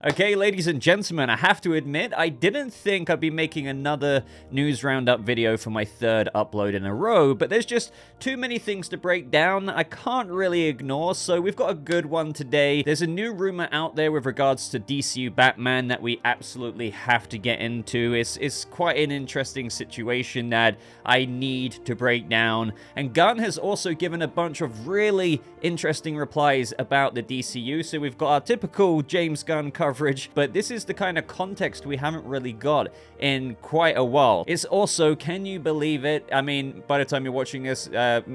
Okay, ladies and gentlemen, I have to admit, I didn't think I'd be making another news roundup video for my third upload in a row, but there's just too many things to break down I can't really ignore, so we've got a good one today. There's a new rumor out there with regards to DCU Batman that we absolutely have to get into. It's quite an interesting situation that I need to break down, and Gunn has also given a bunch of really interesting replies about the DCU, so we've got our typical James Gunn coverage, but this is the kind of context we haven't really got in quite a while. It's also, can you believe it? I mean, by the time you're watching this,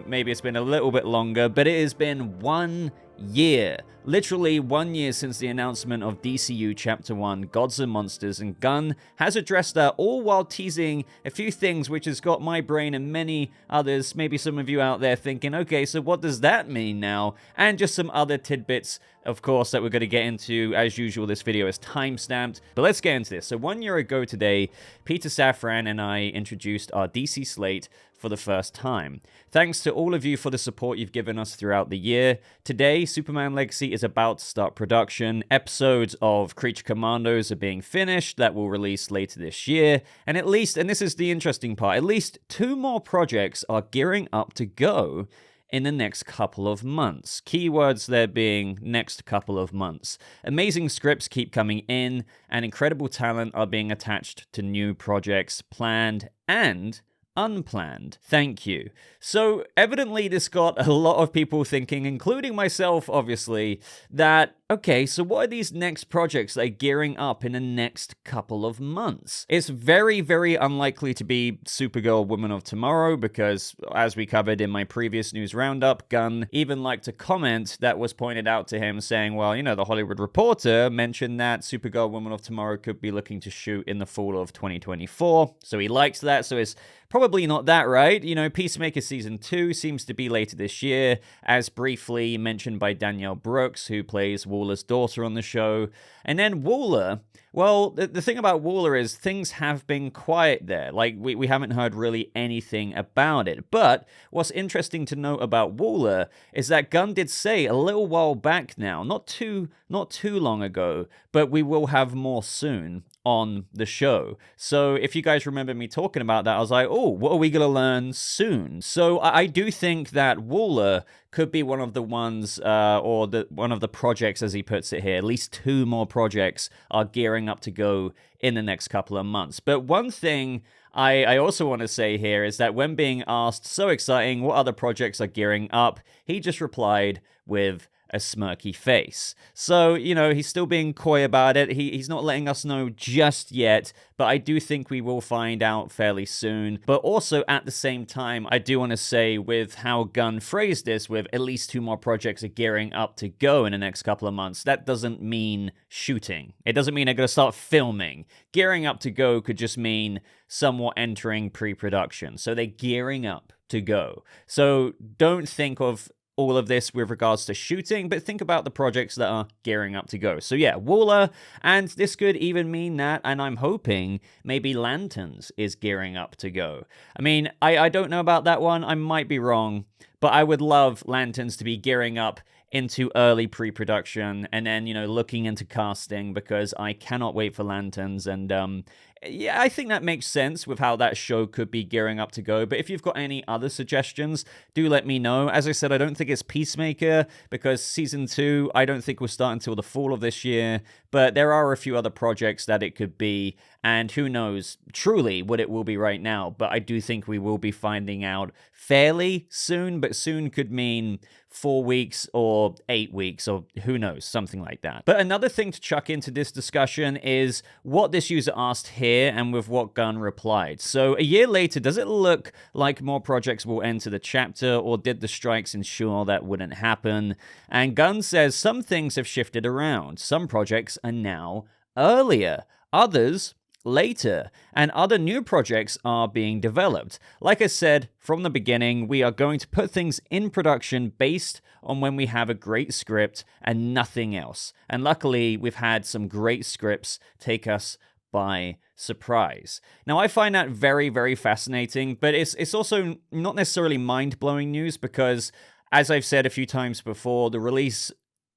maybe it's been a little bit longer, but it has been 1 year. Literally 1 year since the announcement of DCU Chapter 1, Gods and Monsters, and Gunn has addressed that, all while teasing a few things which has got my brain and many others, maybe some of you out there thinking, okay, so what does that mean now? And just some other tidbits, of course, that we're going to get into. As usual, this video is time-stamped, but let's get into this. So 1 year ago today, Peter Safran and I introduced our DC slate for the first time. Thanks to all of you for the support you've given us throughout the year. Today, Superman Legacy is about to start production. Episodes of Creature Commandos are being finished that will release later this year. And at least, and this is the interesting part, at least 2 more projects are gearing up to go in the next couple of months. Keywords there being next couple of months. Amazing scripts keep coming in, and incredible talent are being attached to new projects planned and unplanned. Thank you. So evidently this got a lot of people thinking, including myself obviously, that okay, so what are these next projects that are gearing up in the next couple of months? It's very, very unlikely to be Supergirl Woman of Tomorrow because, as we covered in my previous news roundup, Gunn even liked a comment that was pointed out to him saying, well, you know, the Hollywood Reporter mentioned that Supergirl Woman of Tomorrow could be looking to shoot in the fall of 2024, so he likes that, so it's probably not that, right? You know, Peacemaker Season 2 seems to be later this year, as briefly mentioned by Danielle Brooks, who plays Waller's daughter on the show. And then Waller, well, the thing about Waller is things have been quiet there. Like, we haven't heard really anything about it. But what's interesting to note about Waller is that Gunn did say a little while back now, not too long ago, but we will have more soon on the show. So if you guys remember me talking about that, I was like, oh, what are we going to learn soon? So I do think that Waller could be one of the ones, or one of the projects, as he puts it here. At least 2 more projects are gearing up to go in the next couple of months. But one thing I also want to say here is that when being asked, so exciting, what other projects are gearing up, he just replied with a smirky face. So, you know, he's still being coy about it. He's not letting us know just yet, but I do think we will find out fairly soon. But also, at the same time, I do want to say with how Gunn phrased this, with at least 2 more projects are gearing up to go in the next couple of months, that doesn't mean shooting. It doesn't mean they're going to start filming. Gearing up to go could just mean somewhat entering pre-production. So they're gearing up to go. So don't think of all of this with regards to shooting, but think about the projects that are gearing up to go. So yeah, Waller, and this could even mean that, and I'm hoping maybe Lanterns is gearing up to go. I mean, I don't know about that one, I might be wrong, but I would love Lanterns to be gearing up into early pre-production and then, you know, looking into casting, because I cannot wait for Lanterns. And yeah, I think that makes sense with how that show could be gearing up to go. But if you've got any other suggestions, do let me know. As I said, I don't think it's Peacemaker, because Season 2, I don't think will start until the fall of this year. But there are a few other projects that it could be, and who knows truly what it will be right now. But I do think we will be finding out fairly soon, but soon could mean 4 weeks or 8 weeks, or who knows, something like that. But another thing to chuck into this discussion is what this user asked here and with what Gunn replied. So a year later, does it look like more projects will enter the chapter, or did the strikes ensure that wouldn't happen? And Gunn says some things have shifted around. Some projects are now earlier, others later, and other new projects are being developed. Like I said from the beginning, we are going to put things in production based on when we have a great script and nothing else. And luckily, we've had some great scripts take us by surprise. Now, I find that very, very fascinating, but it's also not necessarily mind-blowing news, because, as I've said a few times before, the release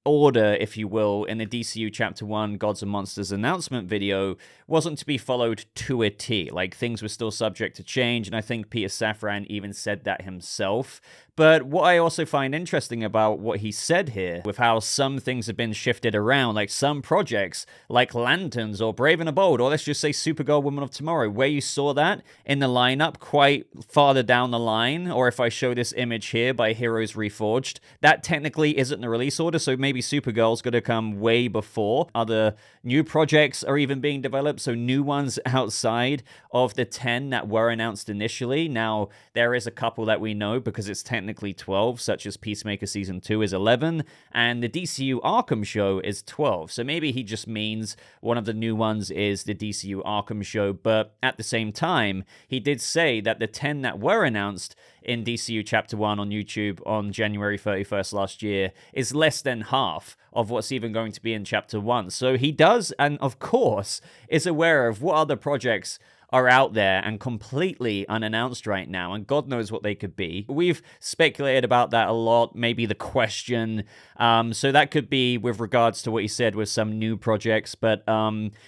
order, if you will, in the DCU Chapter 1 Gods and Monsters announcement video wasn't to be followed to a T. Like, things were still subject to change, and I think Peter Safran even said that himself. But what I also find interesting about what he said here, with how some things have been shifted around, like some projects, like Lanterns or Brave and the Bold, or let's just say Supergirl, Woman of Tomorrow, where you saw that in the lineup quite farther down the line, or if I show this image here by Heroes Reforged, that technically isn't the release order, so maybe Supergirl's going to come way before other new projects are even being developed, so new ones outside of the 10 that were announced initially. Now, there is a couple that we know because it's technically 12, such as Peacemaker Season 2 is 11, and the DCU Arkham show is 12. So maybe he just means one of the new ones is the DCU Arkham show, but at the same time, he did say that the 10 that were announced in DCU Chapter 1 on YouTube on January 31st last year is less than half of what's even going to be in Chapter 1. So he does, and of course, is aware of what other projects are out there and completely unannounced right now, and God knows what they could be. We've speculated about that a lot, maybe the Question, so that could be with regards to what he said with some new projects, but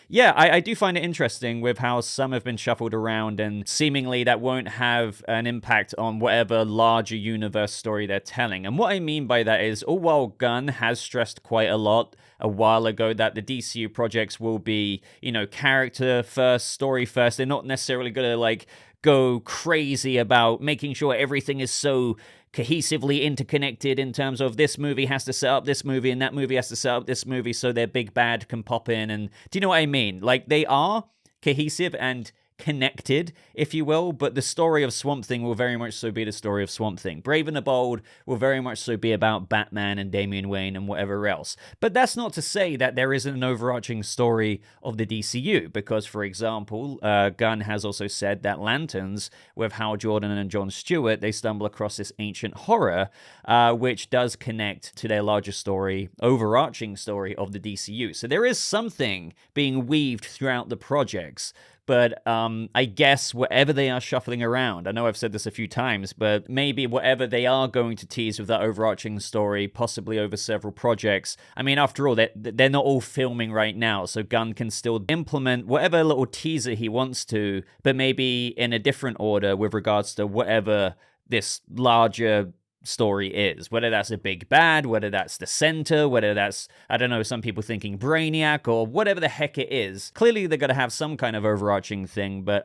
yeah, I do find it interesting with how some have been shuffled around, and seemingly that won't have an impact on whatever larger universe story they're telling. And what I mean by that is, all while Gunn has stressed quite a lot a while ago that the DCU projects will be, you know, character first, story first. They're not necessarily going to, like, go crazy about making sure everything is so cohesively interconnected in terms of this movie has to set up this movie and that movie has to set up this movie so their big bad can pop in. And do you know what I mean? Like, they are cohesive and connected, if you will, but the story of Swamp Thing will very much so be the story of Swamp Thing. Brave and the Bold will very much so be about Batman and Damian Wayne and whatever else. But that's not to say that there isn't an overarching story of the DCU, because, for example, Gunn has also said that Lanterns, with Hal Jordan and Jon Stewart, they stumble across this ancient horror, which does connect to their larger story, overarching story of the DCU. So there is something being weaved throughout the projects. But I guess whatever they are shuffling around, I know I've said this a few times, but maybe whatever they are going to tease with that overarching story, possibly over several projects. I mean, after all, they're not all filming right now, so Gunn can still implement whatever little teaser he wants to, but maybe in a different order with regards to whatever this larger story is, whether that's a big bad, whether that's the center, whether that's, I don't know, some people thinking Brainiac or whatever the heck it is. Clearly they're going to have some kind of overarching thing, but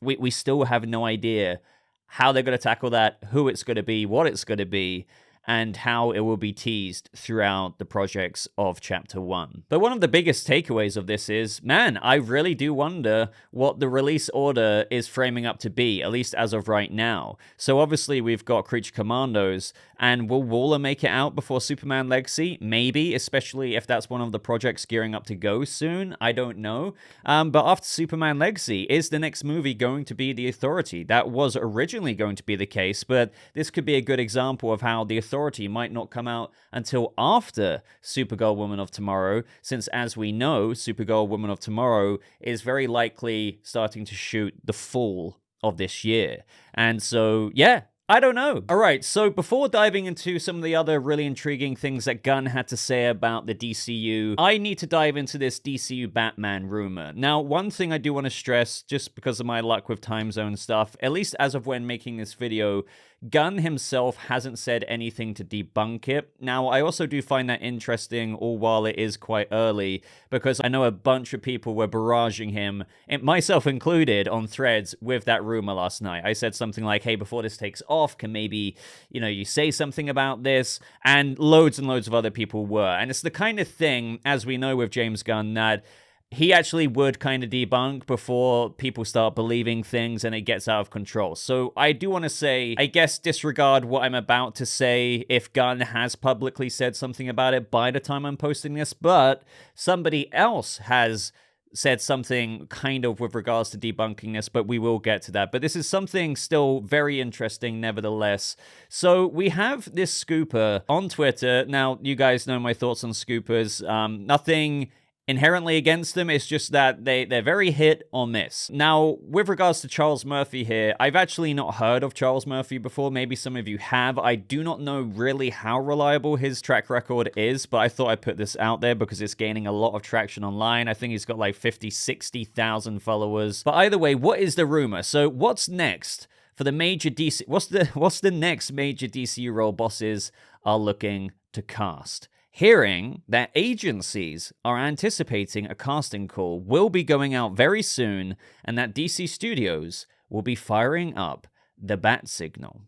we still have no idea how they're going to tackle that, who it's going to be, what it's going to be, and how it will be teased throughout the projects of Chapter 1. But one of the biggest takeaways of this is, man, I really do wonder what the release order is framing up to be, at least as of right now. So obviously we've got Creature Commandos, and will Waller make it out before Superman Legacy? Maybe, especially if that's one of the projects gearing up to go soon. I don't know. But after Superman Legacy, is the next movie going to be The Authority? That was originally going to be the case, but this could be a good example of how The Authority might not come out until after Supergirl Woman of Tomorrow, since as we know, Supergirl Woman of Tomorrow is very likely starting to shoot the fall of this year. And so, yeah, I don't know. All right, so before diving into some of the other really intriguing things that Gunn had to say about the DCU, I need to dive into this DCU Batman rumor. Now, one thing I do want to stress, just because of my luck with time zone stuff, at least as of when making this video, Gunn himself hasn't said anything to debunk it. Now, I also do find that interesting, all while it is quite early, because I know a bunch of people were barraging him, myself included, on threads with that rumor last night. I said something like, hey, before this takes off, can maybe, you say something about this? And loads of other people were. And it's the kind of thing, as we know with James Gunn, that he actually would kind of debunk before people start believing things and it gets out of control. So I do want to say, I guess disregard what I'm about to say if Gunn has publicly said something about it by the time I'm posting this, but somebody else has said something kind of with regards to debunking this, but we will get to that. But this is something still very interesting nevertheless. So we have this scooper on Twitter. Now, you guys know my thoughts on scoopers. Nothing inherently against them. It's just that they're very hit or miss. Now, with regards to Charles Murphy here, I've actually not heard of Charles Murphy before. Maybe some of you have. I do not know really how reliable his track record is, but I thought I'd put this out there because it's gaining a lot of traction online. I think he's got like 50, 60,000 followers. But either way, what is the rumor? So what's next for the major DC? What's the next major DCU role bosses are looking to cast? Hearing that agencies are anticipating a casting call will be going out very soon, and that DC Studios will be firing up the bat signal.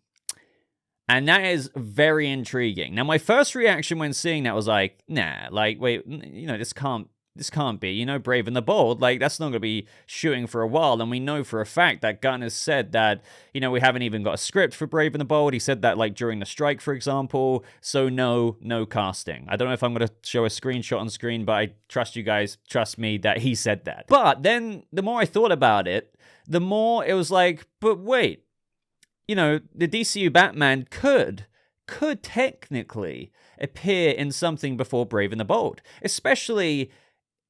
And that is very intriguing. Now, my first reaction when seeing that was like, nah, like, wait, this can't be, Brave and the Bold. Like, that's not going to be shooting for a while. And we know for a fact that Gunn has said that, we haven't even got a script for Brave and the Bold. He said that, like, during the strike, for example. So, no casting. I don't know if I'm going to show a screenshot on screen, but I trust you guys, trust me, that he said that. But then, the more I thought about it, the more it was like, but wait, the DCU Batman could technically appear in something before Brave and the Bold. Especially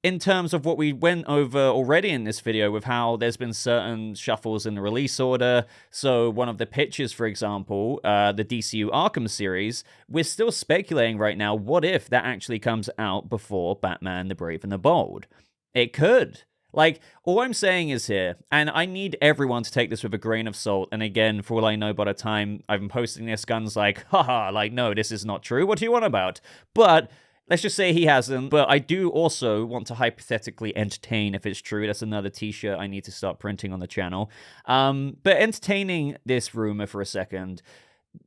in terms of what we went over already in this video with how there's been certain shuffles in the release order. So one of the pitches, for example, the DCU Arkham series, we're still speculating right now, what if that actually comes out before Batman the Brave and the Bold? It could. Like, all I'm saying is here, and I need everyone to take this with a grain of salt, and again, for all I know, by the time I'm posting this, Gunn's like, haha, like, no, this is not true, what do you want about? But let's just say he hasn't, but I do also want to hypothetically entertain if it's true. That's another t-shirt I need to start printing on the channel. But entertaining this rumor for a second,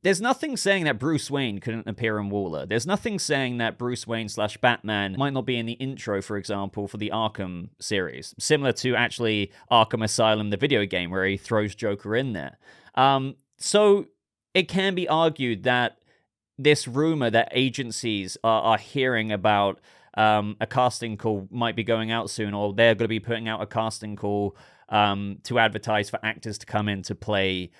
there's nothing saying that Bruce Wayne couldn't appear in Waller. There's nothing saying that Bruce Wayne / Batman might not be in the intro, for example, for the Arkham series. Similar to, actually, Arkham Asylum, the video game, where he throws Joker in there. So it can be argued that this rumor that agencies are hearing about a casting call might be going out soon, or they're going to be putting out a casting call to advertise for actors to come in to play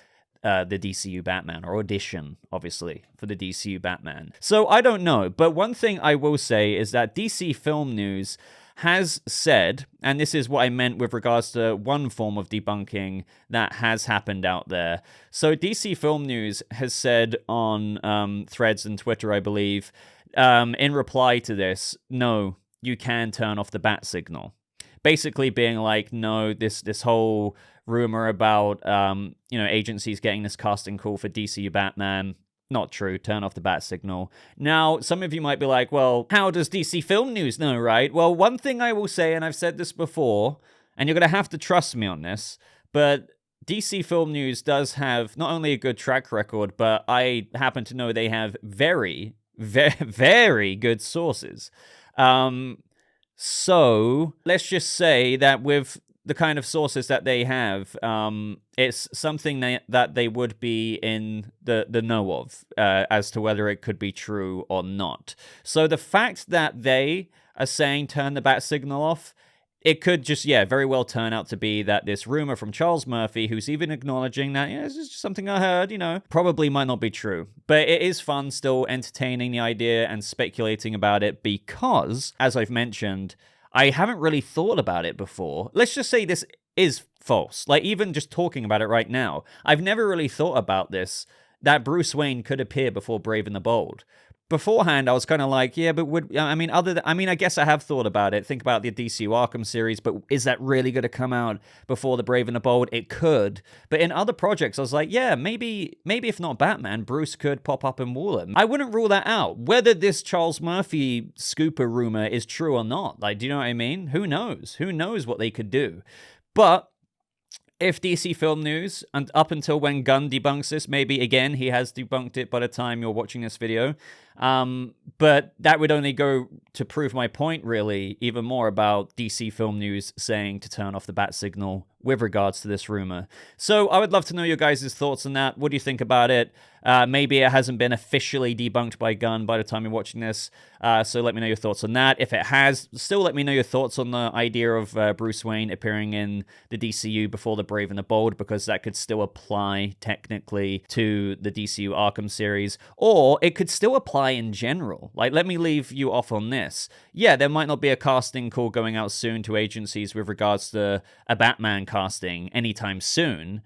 the DCU Batman, or audition, obviously, for the DCU Batman. So I don't know, but one thing I will say is that DC Film News has said, and this is what I meant with regards to one form of debunking that has happened out there. So DC Film News has said on Threads and Twitter, I believe, in reply to this, no, you can turn off the bat signal. Basically being like, no, this whole rumor about agencies getting this casting call for DCU Batman, not true. Turn off the bat signal. Now, some of you might be like, well, how does DC Film News know, right? Well, one thing I will say, and I've said this before, and you're going to have to trust me on this, but DC Film News does have not only a good track record, but I happen to know they have very, very, very good sources. So let's just say that with the kind of sources that they have, it's something that they would be in the know of as to whether it could be true or not. So the fact that they are saying turn the bat signal off, it could just, very well turn out to be that this rumor from Charles Murphy, who's even acknowledging that, this is just something I heard, probably might not be true. But it is fun still entertaining the idea and speculating about it because, as I've mentioned, I haven't really thought about it before. Let's just say this is false. Like, even just talking about it right now, I've never really thought about this, that Bruce Wayne could appear before Brave and the Bold. Beforehand, I was kind of like, yeah, but I guess I have thought about it. Think about the DCU Arkham series, but is that really going to come out before the Brave and the Bold? It could. But in other projects, I was like, yeah, maybe if not Batman, Bruce could pop up in Waller. I wouldn't rule that out. Whether this Charles Murphy scooper rumor is true or not, like, do you know what I mean? Who knows? Who knows what they could do? But if DC Film News, and up until when Gunn debunks this, maybe, again, he has debunked it by the time you're watching this video, but that would only go to prove my point, really, even more about DC Film News saying to turn off the bat signal with regards to this rumor. So I would love to know your guys' thoughts on that. What do you think about it? Maybe it hasn't been officially debunked by Gunn by the time you're watching this, so let me know your thoughts on that. If it has, still let me know your thoughts on the idea of Bruce Wayne appearing in the DCU before the Brave and the Bold, because that could still apply technically to the DCU Arkham series, or it could still apply apply in general. Like, let me leave you off on this. Yeah, there might not be a casting call going out soon to agencies with regards to a Batman casting anytime soon.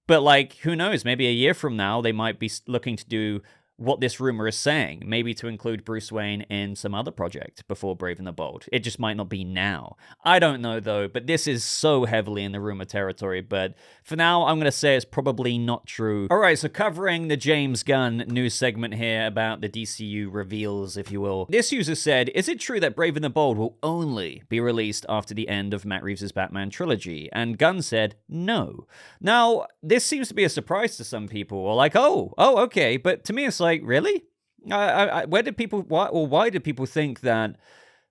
But, like, who knows? Maybe a year from now, they might be looking to do what this rumor is saying, maybe to include Bruce Wayne in some other project before Brave and the Bold. It just might not be now. I don't know, though, but this is so heavily in the rumor territory, but for now, I'm going to say it's probably not true. All right, so covering the James Gunn news segment here about the DCU reveals, if you will. This user said, is it true that Brave and the Bold will only be released after the end of Matt Reeves' Batman trilogy? And Gunn said, no. Now, this seems to be a surprise to some people, or like, oh, okay, but to me, it's like, really? Why did people think that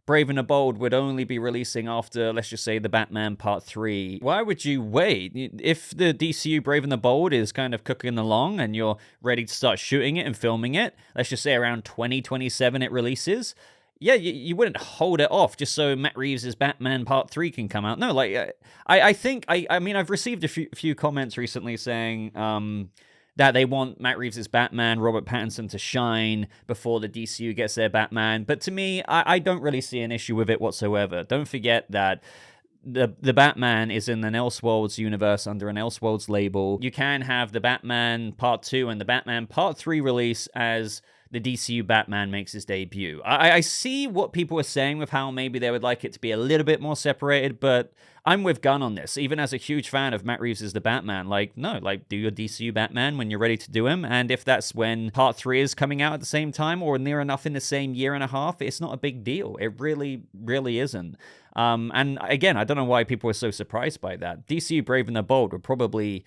Brave and the Bold would only be releasing after, let's just say, the Batman Part 3? Why would you wait? If the DCU Brave and the Bold is kind of cooking along and you're ready to start shooting it and filming it, let's just say around 2027 it releases, yeah, you wouldn't hold it off just so Matt Reeves' Batman Part 3 can come out. No, like, I mean, I've received a few comments recently saying, that they want Matt Reeves' Batman, Robert Pattinson, to shine before the DCU gets their Batman. But to me, I don't really see an issue with it whatsoever. Don't forget that the Batman is in an Elseworlds universe under an Elseworlds label. You can have the Batman Part 2 and the Batman Part 3 release as the DCU Batman makes his debut. I see what people are saying with how maybe they would like it to be a little bit more separated, but I'm with Gunn on this. Even as a huge fan of Matt Reeves as the Batman, like, no, like, do your DCU Batman when you're ready to do him, and if that's when Part 3 is coming out at the same time, or near enough in the same year and a half, it's not a big deal. It really, really isn't. And again, I don't know why people are so surprised by that. DCU Brave and the Bold would probably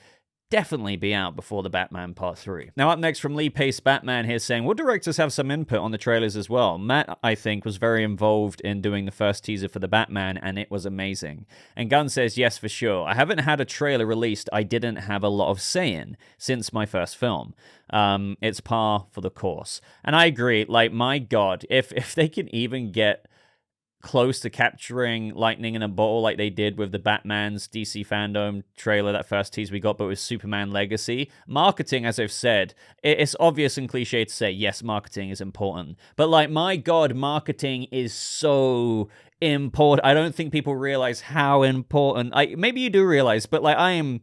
definitely be out before the Batman Part 3. Now, up next from Lee Pace Batman here saying, will directors have some input on the trailers as well? Matt, I think, was very involved in doing the first teaser for the Batman, and it was amazing. And Gunn says, yes, for sure. I haven't had a trailer released I didn't have a lot of say in since my first film. It's par for the course. And I agree, like, my God, if they can even get close to capturing lightning in a bottle like they did with the Batman's DC Fandom trailer, that first tease we got, but with Superman Legacy. Marketing, as I've said, it's obvious and cliche to say, yes, marketing is important. But, like, my God, marketing is so important. I don't think people realize how important. Maybe you do realize, but, like, I am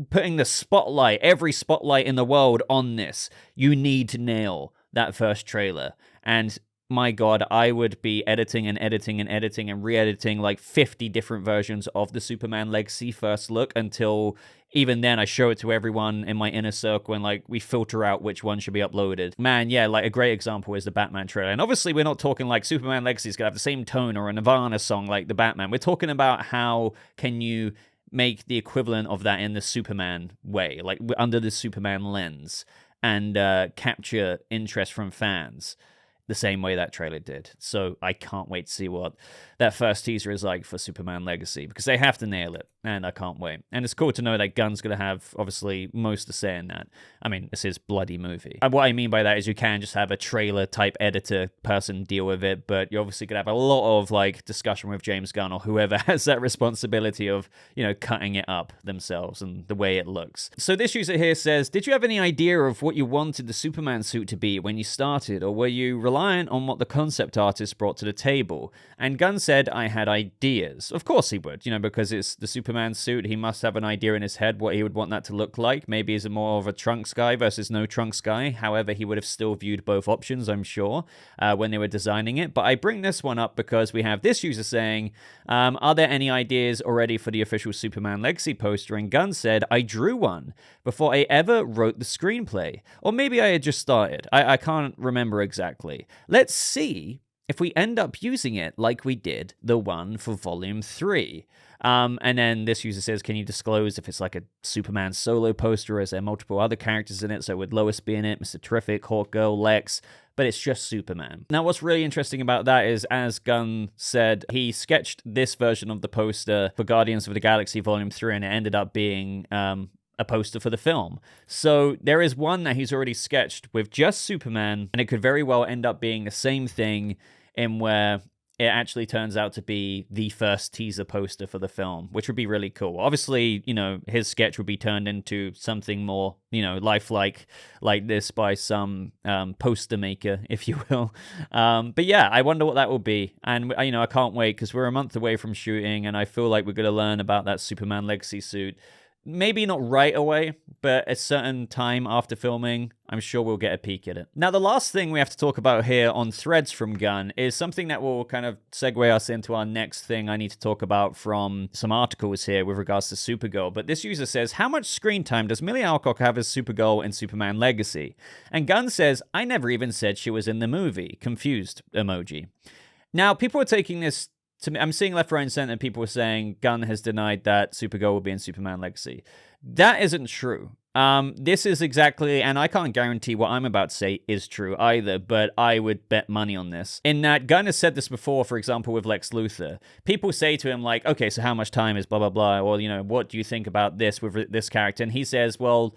putting the spotlight, every spotlight in the world on this. You need to nail that first trailer. And my God, I would be editing and re-editing like 50 different versions of the Superman Legacy first look until even then I show it to everyone in my inner circle and like we filter out which one should be uploaded. Man, yeah, like a great example is the Batman trailer. And obviously we're not talking like Superman Legacy is going to have the same tone or a Nirvana song like the Batman. We're talking about how can you make the equivalent of that in the Superman way, like under the Superman lens, and capture interest from fans the same way that trailer did. So I can't wait to see what that first teaser is like for Superman Legacy, because they have to nail it, and I can't wait. And it's cool to know that Gunn's going to have, obviously, most to say in that. I mean, it's his bloody movie. And what I mean by that is you can just have a trailer-type editor person deal with it, but you're obviously going to have a lot of, like, discussion with James Gunn or whoever has that responsibility of, you know, cutting it up themselves and the way it looks. So this user here says, did you have any idea of what you wanted the Superman suit to be when you started, or were you reliant on what the concept artist brought to the table? And Gunn said, I had ideas. Of course he would, you know, because it's the Superman suit. He must have an idea in his head what he would want that to look like. Maybe he's more of a trunks guy versus no trunks guy. However, he would have still viewed both options, I'm sure, when they were designing it. But I bring this one up because we have this user saying, are there any ideas already for the official Superman Legacy poster? And Gunn said, I drew one before I ever wrote the screenplay. Or maybe I had just started. I can't remember exactly. Let's see if we end up using it like we did the one for Volume 3. And then this user says, can you disclose if it's like a Superman solo poster, or is there multiple other characters in it? So would Lois be in it, Mr. Terrific, Hawkgirl, Lex, but it's just Superman. Now, what's really interesting about that is, as Gunn said, he sketched this version of the poster for Guardians of the Galaxy Volume 3, and it ended up being a poster for the film. So there is one that he's already sketched with just Superman, and it could very well end up being the same thing in where it actually turns out to be the first teaser poster for the film, which would be really cool. Obviously, his sketch would be turned into something more, lifelike like this by some poster maker, if you will. But yeah, I wonder what that will be. And, I can't wait because we're a month away from shooting, and I feel like we're going to learn about that Superman Legacy suit. Maybe not right away, but a certain time after filming, I'm sure we'll get a peek at it. Now, the last thing we have to talk about here on threads from Gunn is something that will kind of segue us into our next thing I need to talk about from some articles here with regards to Supergirl. But this user says, how much screen time does Millie Alcock have as Supergirl in Superman Legacy? And Gunn says, I never even said she was in the movie. Confused emoji. Now, people are taking this I'm seeing left, right, and center people are saying Gunn has denied that Supergirl will be in Superman Legacy. That isn't true. This is exactly, and I can't guarantee what I'm about to say is true either, but I would bet money on this. In that Gunn has said this before, for example, with Lex Luthor. People say to him like, okay, so how much time is blah, blah, blah, or, what do you think about this with this character? And he says, well,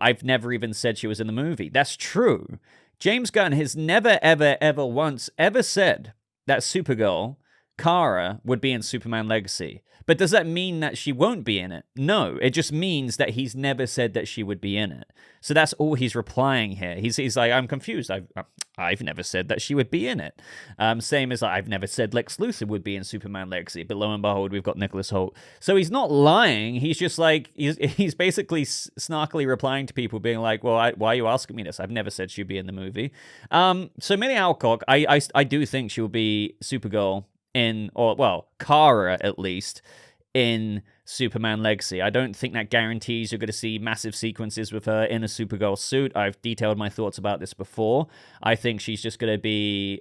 I've never even said she was in the movie. That's true. James Gunn has never, ever, ever once ever said that Supergirl, Kara, would be in Superman Legacy. But does that mean that she won't be in it? No, it just means that he's never said that she would be in it. So that's all he's replying here. He's like, I'm confused. I've never said that she would be in it. Same as I've never said Lex Luthor would be in Superman Legacy. But lo and behold, we've got Nicholas Hoult. So he's not lying. He's just like, he's basically snarkily replying to people being like, well, why are you asking me this? I've never said she'd be in the movie. So Millie Alcock, I do think she'll be Supergirl Kara at least, in Superman Legacy. I don't think that guarantees you're going to see massive sequences with her in a Supergirl suit. I've detailed my thoughts about this before. I think she's just going to be,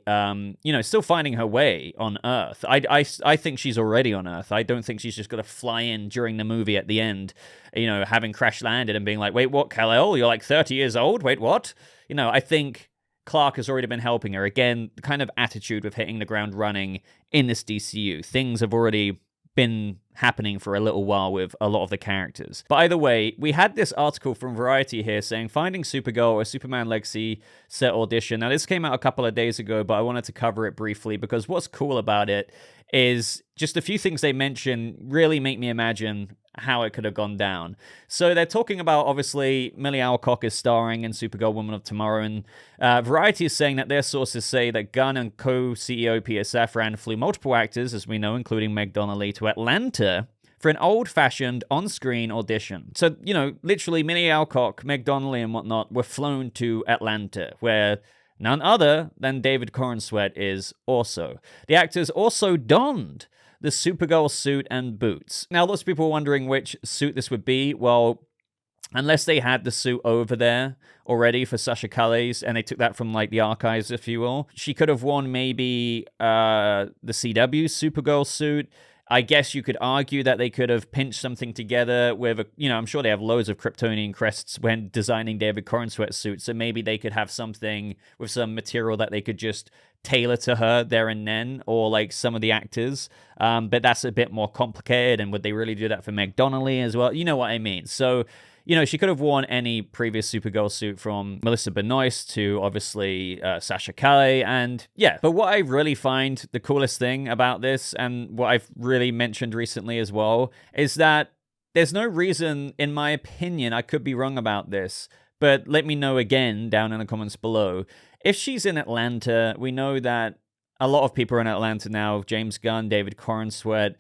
still finding her way on Earth. I think she's already on Earth. I don't think she's just going to fly in during the movie at the end, having crash landed and being like, wait, what, Kal-El? You're like 30 years old? Wait, what? I think Clark has already been helping her. Again, the kind of attitude with hitting the ground running in this DCU. Things have already been happening for a little while with a lot of the characters. But either way, we had this article from Variety here saying, finding Supergirl, a Superman Legacy set audition. Now, this came out a couple of days ago, but I wanted to cover it briefly because what's cool about it is just a few things they mention really make me imagine how it could have gone down. So they're talking about, obviously, Millie Alcock is starring in Supergirl Woman of Tomorrow, and Variety is saying that their sources say that Gunn and co-CEO Peter Safran flew multiple actors, as we know, including Meg Donnelly, to Atlanta for an old-fashioned on-screen audition. So, literally Millie Alcock, Meg Donnelly, and whatnot were flown to Atlanta, where none other than David Corenswet is also. The actors also donned the Supergirl suit and boots. Now, lots of people are wondering which suit this would be. Well, unless they had the suit over there already for Sasha Calais, and they took that from, the archives, if you will, she could have worn maybe the CW Supergirl suit. I guess you could argue that they could have pinched something together with, I'm sure they have loads of Kryptonian crests when designing David Corenswet's suit, so maybe they could have something with some material that they could just tailor to her there and then, or some of the actors. But that's a bit more complicated, and would they really do that for Meg Donnelly as well? You know what I mean. So, she could have worn any previous Supergirl suit from Melissa Benoist to, obviously, Sasha Calais, and yeah. But what I really find the coolest thing about this, and what I've really mentioned recently as well, is that there's no reason, in my opinion, I could be wrong about this, but let me know again down in the comments below. If she's in Atlanta, we know that a lot of people are in Atlanta now, James Gunn, David Corenswet,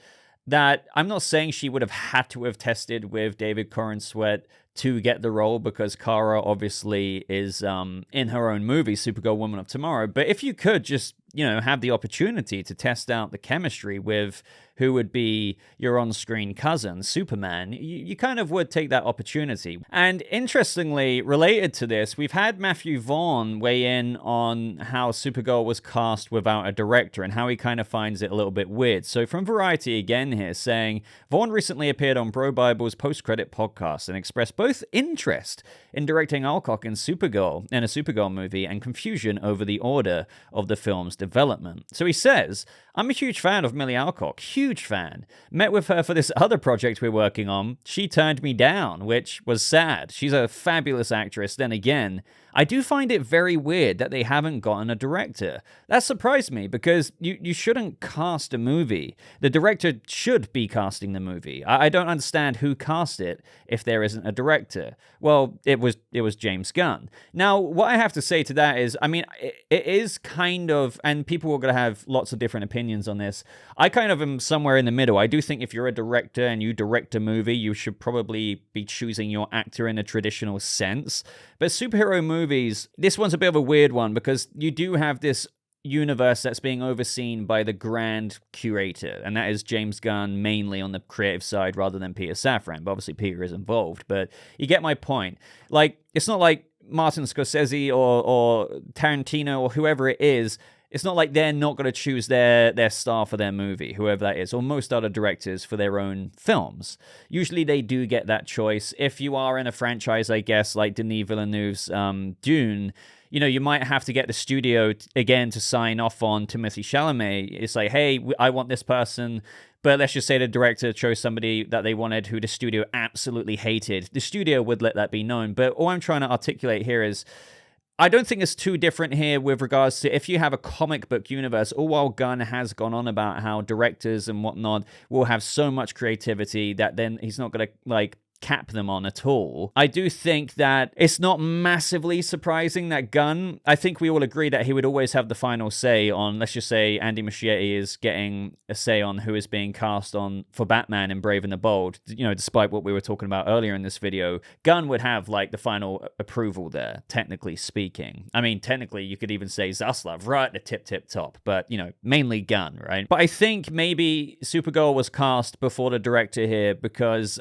that I'm not saying she would have had to have tested with David Corenswet to get the role, because Kara obviously is in her own movie, Supergirl Woman of Tomorrow. But if you could just, have the opportunity to test out the chemistry with who would be your on-screen cousin, Superman, you kind of would take that opportunity. And interestingly, related to this, we've had Matthew Vaughn weigh in on how Supergirl was cast without a director and how he kind of finds it a little bit weird. So from Variety again here, saying, Vaughn recently appeared on Bro Bible's post-credit podcast and expressed both interest in directing Alcock in a Supergirl movie and confusion over the order of the films development. So he says, I'm a huge fan of Millie Alcock, huge fan. Met with her for this other project we're working on. She turned me down, which was sad. She's a fabulous actress. Then again, I do find it very weird that they haven't gotten a director. That surprised me because you shouldn't cast a movie. The director should be casting the movie. I don't understand who cast it if there isn't a director. Well, it was James Gunn. Now, what I have to say to that is, I mean, it is kind of, and people are going to have lots of different opinions on this. I kind of am somewhere in the middle. I do think if you're a director and you direct a movie, you should probably be choosing your actor in a traditional sense. But superhero movies, this one's a bit of a weird one because you do have this universe that's being overseen by the grand curator, and that is James Gunn, mainly on the creative side rather than Peter Safran. But obviously Peter is involved, but you get my point. Like, it's not like Martin Scorsese or Tarantino or whoever it is. It's not like they're not going to choose their star for their movie, whoever that is, or most other directors for their own films. Usually they do get that choice. If you are in a franchise, I guess, like Denis Villeneuve's Dune, you know, you might have to get the studio, again, to sign off on Timothée Chalamet. It's like, hey, I want this person, but let's just say the director chose somebody that they wanted who the studio absolutely hated. The studio would let that be known. But all I'm trying to articulate here is, I don't think it's too different here with regards to if you have a comic book universe, all while Gunn has gone on about how directors and whatnot will have so much creativity that then he's not going to, like, cap them on at all. I do think that it's not massively surprising that Gunn, I think we all agree that he would always have the final say on, let's just say Andy Muschietti is getting a say on who is being cast on for Batman in Brave and the Bold, you know, despite what we were talking about earlier in this video, Gunn would have like the final approval there, technically speaking. I mean, technically you could even say Zaslav right at the tip top, but you know, mainly Gunn, right? But I think maybe Supergirl was cast before the director here because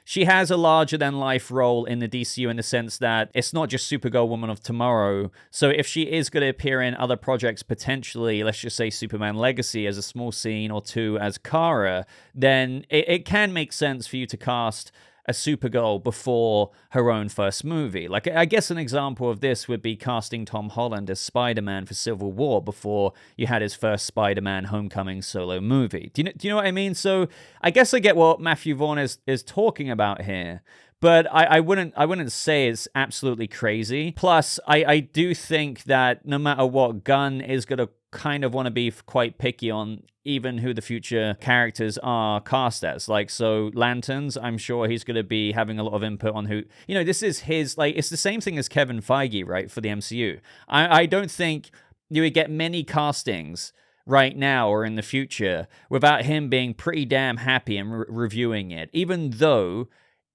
she has a larger-than-life role in the DCU in the sense that it's not just Supergirl Woman of Tomorrow. So if she is going to appear in other projects, potentially, let's just say Superman Legacy as a small scene or two as Kara, then it can make sense for you to cast a Supergirl before her own first movie. Like, I guess an example of this would be casting Tom Holland as Spider-Man for Civil War before you had his first Spider-Man Homecoming solo movie. Do you know what I mean? So I guess I get what Matthew Vaughn is talking about here. But I wouldn't say it's absolutely crazy. Plus, I do think that no matter what, Gunn is going to kind of want to be quite picky on even who the future characters are cast as. Like, so Lanterns, I'm sure he's going to be having a lot of input on who, you know, this is his, like, it's the same thing as Kevin Feige, right, for the MCU. I don't think you would get many castings right now or in the future without him being pretty damn happy and reviewing it, even though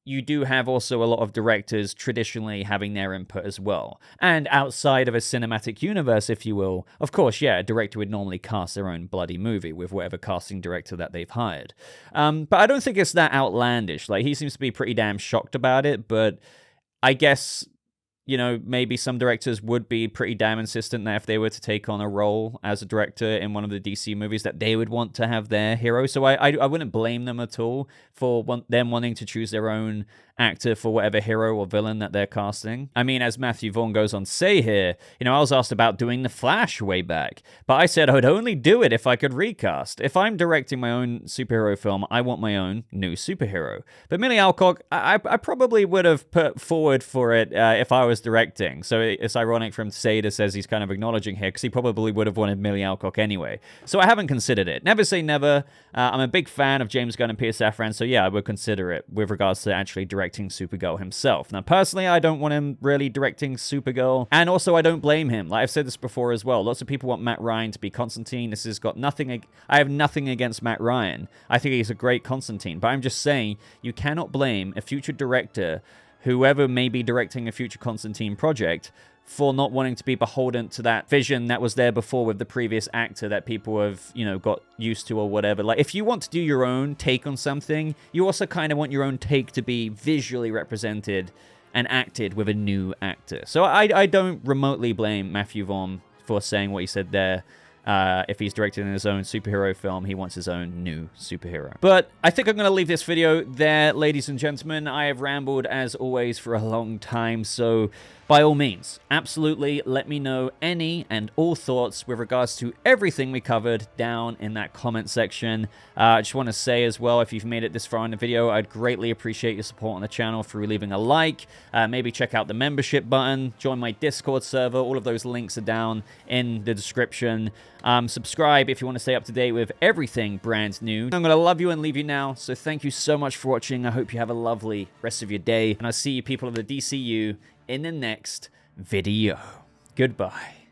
you do have also a lot of directors traditionally having their input as well. And outside of a cinematic universe, if you will, of course, yeah, a director would normally cast their own bloody movie with whatever casting director that they've hired. But I don't think it's that outlandish. Like, he seems to be pretty damn shocked about it, but I guess, you know, maybe some directors would be pretty damn insistent that if they were to take on a role as a director in one of the DC movies, that they would want to have their hero. So I wouldn't blame them at all for them wanting to choose their own actor for whatever hero or villain that they're casting. I mean, as Matthew Vaughn goes on to say here, you know, I was asked about doing The Flash way back, but I said I would only do it if I could recast. If I'm directing my own superhero film, I want my own new superhero. But Millie Alcock, I probably would have put forward for it if I was directing. So it's ironic for him to say this as he's kind of acknowledging here, because he probably would have wanted Millie Alcock anyway. So I haven't considered it. Never say never. I'm a big fan of James Gunn and Peter Safran, so yeah, I would consider it with regards to actually directing Supergirl himself. Now, personally, I don't want him really directing Supergirl, and also I don't blame him. Like I've said this before as well, lots of people want Matt Ryan to be Constantine. This has got nothing, I have nothing against Matt Ryan. I think he's a great Constantine, but I'm just saying, you cannot blame a future director, whoever may be directing a future Constantine project, for not wanting to be beholden to that vision that was there before with the previous actor that people have, you know, got used to or whatever. Like, if you want to do your own take on something, you also kind of want your own take to be visually represented and acted with a new actor. So I don't remotely blame Matthew Vaughn for saying what he said there. if he's directing his own superhero film, he wants his own new superhero. But I think I'm going to leave this video there, ladies and gentlemen. I have rambled, as always, for a long time, so by all means, absolutely let me know any and all thoughts with regards to everything we covered down in that comment section. I just want to say as well, if you've made it this far in the video, I'd greatly appreciate your support on the channel through leaving a like, maybe check out the membership button, join my Discord server. All of those links are down in the description. Subscribe if you want to stay up to date with everything brand new. I'm going to love you and leave you now, so thank you so much for watching. I hope you have a lovely rest of your day, and I'll see you people of the DCU in the next video. Goodbye.